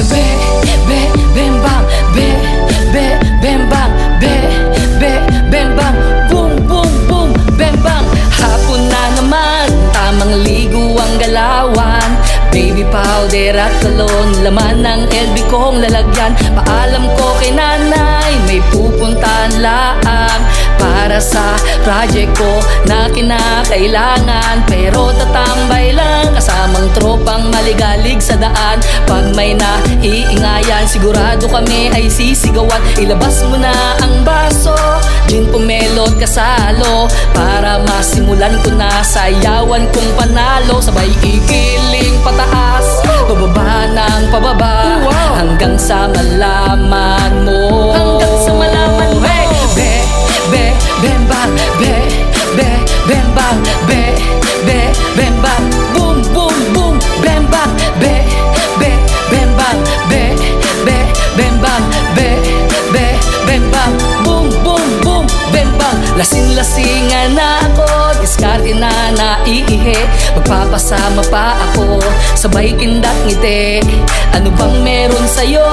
be, bem bang, bem bang, bem bang, boom, boom, boom, bem bang. Hapon na naman, tamang ligo ang galawan. Baby powder at cologne, laman ng LB kong lalagyan. Paalam ko kay nanay, may pupuntahan laang para sa project ko na kinakailangan. Pero tatambay lang kasamang tropang maligalig sa daan. Pag may naiingayan, sigurado kami ay sisigawan. Ilabas mo na ang baso, gin pumelot kasalo, para masimulan ko na sayawan kong panalo. Sabay ikiling pataas, pababa ng pababa, hanggang sa malaman mo. Hanggang sa malaman mo. Bem bang, bem bang, bem bang, boom, boom, boom, bem bang, bem bang, bem bang, bem bang, boom, boom, boom, bem bang. Lasing-lasingan na ako, diskarte na naiihi. Magpapasama pa ako, sabay kindat ngiti. Ano bang meron sa'yo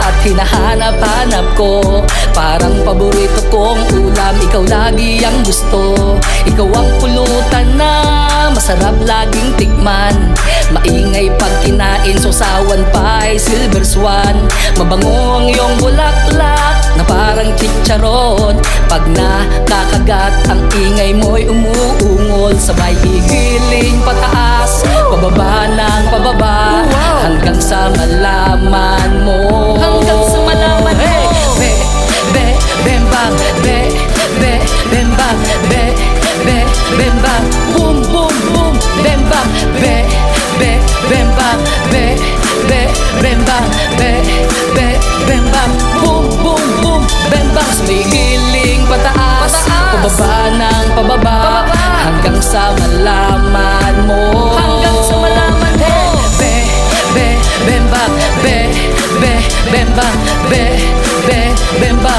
at hinahanap-hanap ko? Parang paborito kong ulam, ikaw lagi ang gusto. Ikaw ang pulutan na masarap laging tikman. Maingay pag kinain, sausawan pa ay silver swan. Mabango ang iyong bulaklak na parang chicharon. Pag nakakagat, ang ingay mo'y umuungol. Sabay igiling pataas, pababa ng pababa, hanggang sa malaman mo. Hanggang sa malaman mo. Bem bang, bem bang, bem bang, boom, boom, boom, bem bang, bem bang, bem bang, bem bang, boom, boom, boom, bem bang. Sumigiling pataas, pababa ng pababa, hanggang sa malaman mo. Hanggang sa malaman mo. Bem bang, bem bang, bem bang.